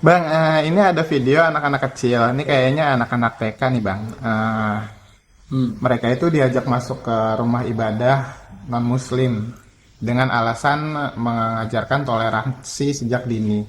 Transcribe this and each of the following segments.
Bang, ini ada video anak-anak kecil. Ini kayaknya anak-anak TK nih, Bang. Mereka itu diajak masuk ke rumah ibadah non-Muslim dengan alasan mengajarkan toleransi sejak dini.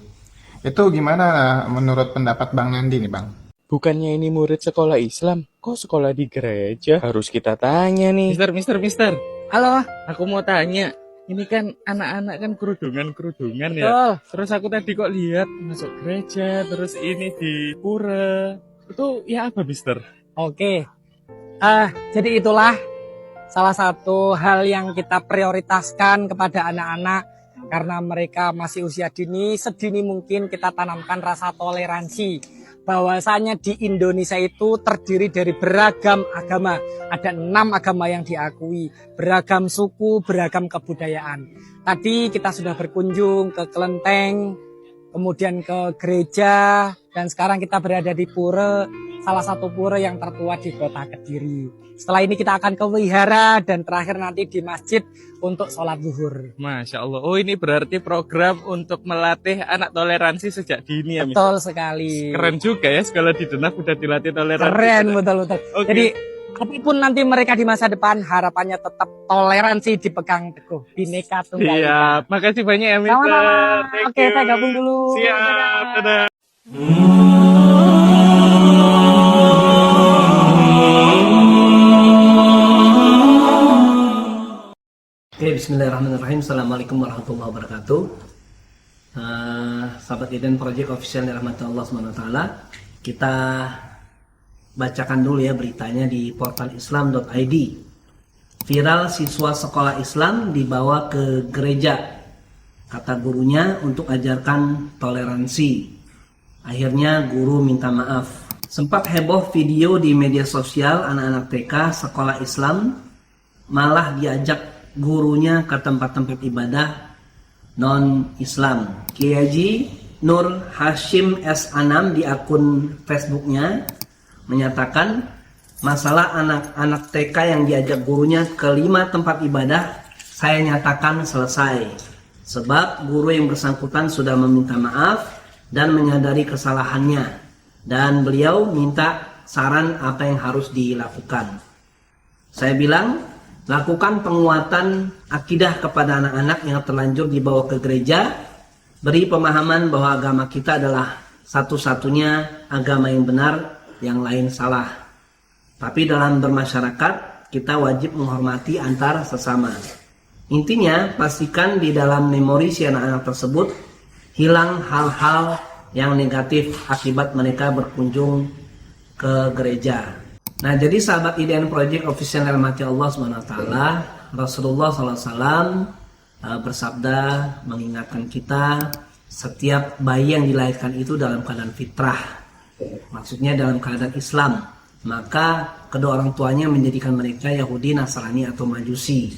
Itu gimana menurut pendapat Bang Nandi nih, Bang? Bukannya ini murid sekolah Islam? Kok sekolah di gereja? Harus kita tanya nih. Mister. Halo, Aku mau tanya. Ini kan anak-anak kan kerudungan ya. betul. Terus aku tadi kok lihat masuk gereja, terus ini di pura. Itu ya apa, Mister? Oke. Jadi itulah salah satu hal yang kita prioritaskan kepada anak-anak karena mereka masih usia dini, sedini mungkin kita tanamkan rasa toleransi. Bahwasanya di Indonesia itu terdiri dari beragam agama. Ada 6 agama yang diakui, beragam suku, beragam kebudayaan. Tadi kita sudah berkunjung ke kelenteng, kemudian ke gereja, dan sekarang kita berada di pura, salah satu pura yang tertua di kota Kediri. Setelah ini kita akan ke wihara dan terakhir nanti di masjid untuk sholat zuhur. Masya Allah. Oh, ini berarti program untuk melatih anak toleransi sejak dini ya, Mister? Betul sekali. Keren juga ya, sekolah di Denaf udah dilatih toleransi. Keren, betul-betul. Oke. Jadi, apapun nanti mereka di masa depan, harapannya tetap toleransi dipegang teguh. Bineka Tunggal Ika. Siap. Makasih banyak ya, Mister. Sama-sama. Thank Oke, you. saya gabung dulu. Siap. Dadah. Dadah. Oke, bismillahirrahmanirrahim. Assalamualaikum warahmatullahi wabarakatuh. Sahabat Eden Project Official yang dirahmati Allah SWT, kita bacakan dulu ya beritanya di portal islam.id. Viral siswa sekolah Islam dibawa ke gereja, kata gurunya untuk ajarkan toleransi. Akhirnya guru minta maaf. Sempat heboh video di media sosial anak-anak TK sekolah Islam malah diajak gurunya ke tempat-tempat ibadah non-Islam. Kiai Haji Nur Hashim S. Anam di akun Facebooknya menyatakan masalah anak-anak TK yang diajak gurunya ke 5 tempat ibadah saya nyatakan selesai. Sebab guru yang bersangkutan sudah meminta maaf dan menyadari kesalahannya. Dan beliau minta saran apa yang harus dilakukan. Saya bilang, lakukan penguatan akidah kepada anak-anak yang terlanjur dibawa ke gereja. Beri pemahaman bahwa agama kita adalah satu-satunya agama yang benar, yang lain salah. Tapi dalam bermasyarakat, kita wajib menghormati antar sesama. Intinya, pastikan di dalam memori si anak-anak tersebut hilang hal-hal yang negatif akibat mereka berkunjung ke gereja. Nah, jadi sahabat IDN Project Official yang dirahmati Allah SWT, Rasulullah SAW bersabda mengingatkan kita setiap bayi yang dilahirkan itu dalam keadaan fitrah, maksudnya dalam keadaan Islam, maka kedua orang tuanya menjadikan mereka Yahudi, Nasrani atau Majusi.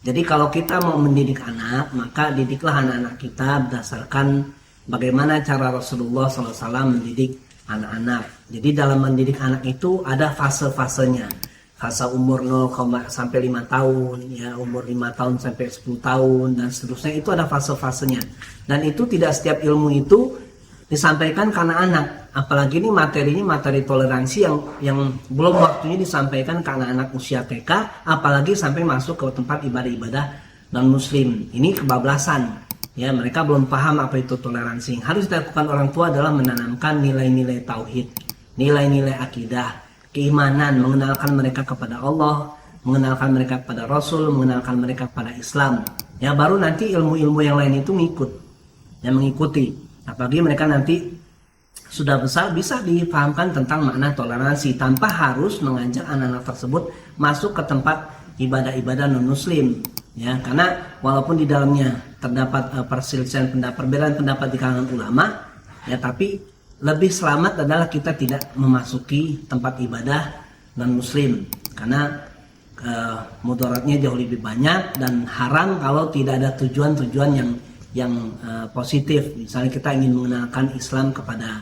Jadi kalau kita mau mendidik anak, maka didiklah anak-anak kita berdasarkan bagaimana cara Rasulullah SAW mendidik anak-anak. Jadi dalam mendidik anak itu ada fase-fasenya. Fase umur 0, sampai 5 tahun, ya, umur 5 tahun sampai 10 tahun dan seterusnya, itu ada fase-fasenya. Dan itu tidak setiap ilmu itu disampaikan ke anak-anak. Apalagi ini materinya materi toleransi yang belum waktunya disampaikan ke anak-anak usia TK, apalagi sampai masuk ke tempat ibadah-ibadah non-muslim. Ini kebablasan. Ya, mereka belum paham apa itu toleransi. Yang harus dilakukan orang tua adalah menanamkan nilai-nilai tauhid, nilai-nilai akidah, keimanan, mengenalkan mereka kepada Allah, mengenalkan mereka kepada Rasul, mengenalkan mereka kepada Islam. Ya, baru nanti ilmu-ilmu yang lain itu ngikut, yang mengikuti. Apalagi mereka nanti sudah besar bisa dipahamkan tentang makna toleransi tanpa harus mengajak anak-anak tersebut masuk ke tempat ibadah-ibadah non-muslim. Ya, karena walaupun di dalamnya terdapat perselisihan pendapat, perbedaan pendapat di kalangan ulama, ya, tapi lebih selamat adalah kita tidak memasuki tempat ibadah non muslim karena mudaratnya jauh lebih banyak dan haram kalau tidak ada tujuan-tujuan yang positif. Misalnya kita ingin mengenalkan Islam kepada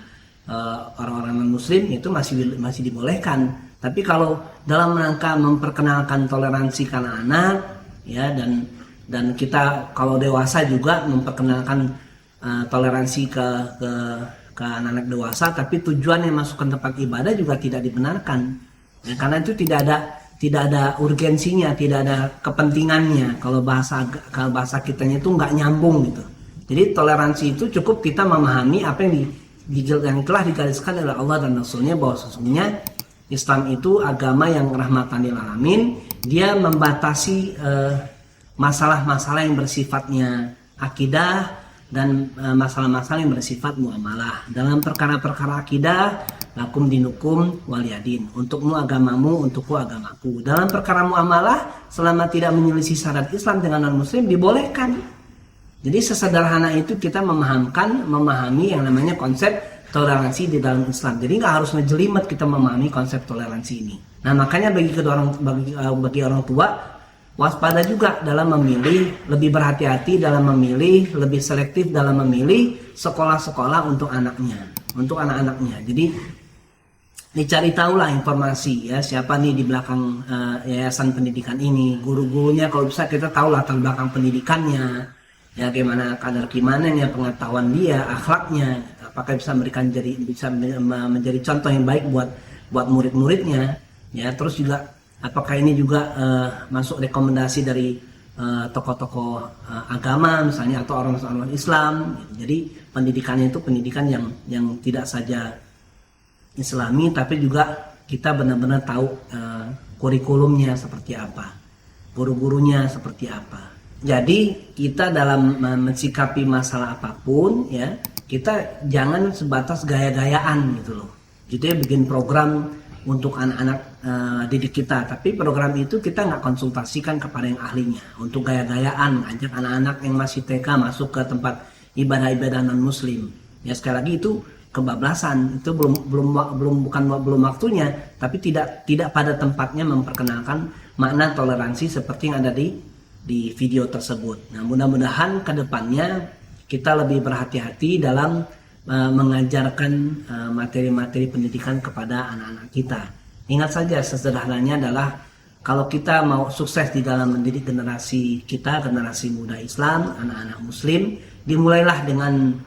orang-orang non muslim, itu masih dibolehkan. Tapi kalau dalam rangka memperkenalkan toleransi ke anak-anak, ya, dan kita kalau dewasa juga memperkenalkan toleransi ke ke anak-anak dewasa, tapi tujuannya masuk ke tempat ibadah juga tidak dibenarkan. Ya, karena itu tidak ada urgensinya, tidak ada kepentingannya. Kalau bahasa kitanya itu nggak nyambung gitu. Jadi toleransi itu cukup kita memahami apa yang telah digariskan oleh Allah dan Rasulnya, bahwa sesungguhnya Islam itu agama yang rahmatan lil alamin. Dia membatasi masalah-masalah yang bersifatnya akidah dan masalah-masalah yang bersifat muamalah. Dalam perkara-perkara akidah, lakum dinukum waliyadin, untukmu agamamu, untukku agamaku. Dalam perkara muamalah, selama tidak menyelisih syarat Islam dengan non-muslim, dibolehkan. Jadi sesederhana itu kita memahami yang namanya konsep toleransi di dalam Islam. Jadi nggak harus ngejelimet kita memahami konsep toleransi ini. Nah, makanya bagi orang tua, waspada juga dalam memilih, lebih berhati-hati dalam memilih, lebih selektif dalam memilih sekolah-sekolah untuk anak-anaknya. Jadi dicari tahulah informasi ya, siapa nih di belakang yayasan pendidikan ini, guru-gurunya, kalau bisa kita tahu latar belakang pendidikannya, ya gimana kadar keimanannya, pengetahuan dia, akhlaknya, apakah bisa menjadi contoh yang baik buat murid-muridnya, ya. Terus juga apakah ini juga masuk rekomendasi dari tokoh-tokoh agama misalnya, atau orang-orang Islam. Jadi pendidikannya itu pendidikan yang tidak saja Islami, tapi juga kita benar-benar tahu kurikulumnya seperti apa, guru-gurunya seperti apa. Jadi kita dalam mensikapi masalah apapun ya, kita jangan sebatas gaya-gayaan gitu loh. Jadi bikin program untuk anak-anak didik kita, tapi program itu kita nggak konsultasikan kepada yang ahlinya. Untuk gaya-gayaan, ajak anak-anak yang masih TK masuk ke tempat ibadah-ibadah non muslim. Ya sekali lagi itu kebablasan, itu belum waktunya, tapi tidak pada tempatnya memperkenalkan makna toleransi seperti yang ada di video tersebut. Nah, mudah-mudahan ke depannya kita lebih berhati-hati dalam mengajarkan materi-materi pendidikan kepada anak-anak kita. Ingat saja, sesederhananya adalah kalau kita mau sukses di dalam mendidik generasi kita, generasi muda Islam, anak-anak muslim, dimulailah dengan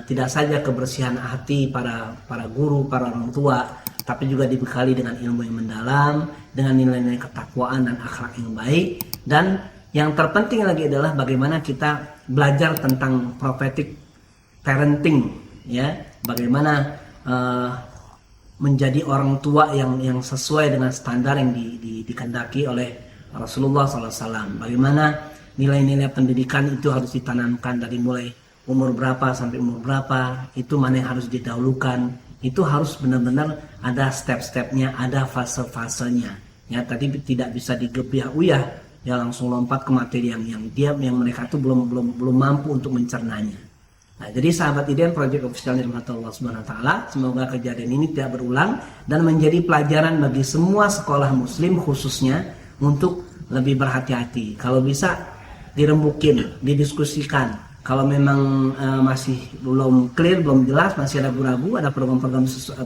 tidak saja kebersihan hati para guru, para orang tua, tapi juga dibekali dengan ilmu yang mendalam, dengan nilai-nilai ketakwaan dan akhlak yang baik. Dan yang terpenting lagi adalah bagaimana kita belajar tentang prophetic parenting, ya, bagaimana menjadi orang tua yang sesuai dengan standar yang dikehendaki oleh Rasulullah SAW. Bagaimana nilai-nilai pendidikan itu harus ditanamkan dari mulai umur berapa sampai umur berapa, itu mana yang harus didahulukan, itu harus benar-benar ada step-stepnya, ada fase-fasenya. Ya, tadi tidak bisa digebiah-uyah, ya langsung lompat ke materi yang mereka tuh belum mampu untuk mencernanya. Nah, jadi sahabat IDN Project Official Allah Subhanahu wa taala, semoga kejadian ini tidak berulang dan menjadi pelajaran bagi semua sekolah muslim khususnya untuk lebih berhati-hati. Kalau bisa dirembukin, didiskusikan. Kalau memang masih belum clear, belum jelas, masih ada ragu-ragu, ada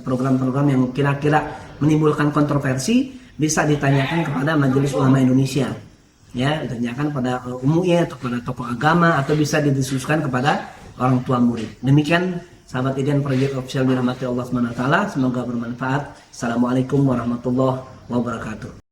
program-program yang kira-kira menimbulkan kontroversi, bisa ditanyakan kepada Majelis Ulama Indonesia. Ya, ditanyakan pada umumnya atau kepada tokoh agama, atau bisa didiskusikan kepada orang tua murid. Demikian sahabat IDN Project Official dirahmati Allah Subhanahu wa taala, semoga bermanfaat. Assalamualaikum warahmatullahi wabarakatuh.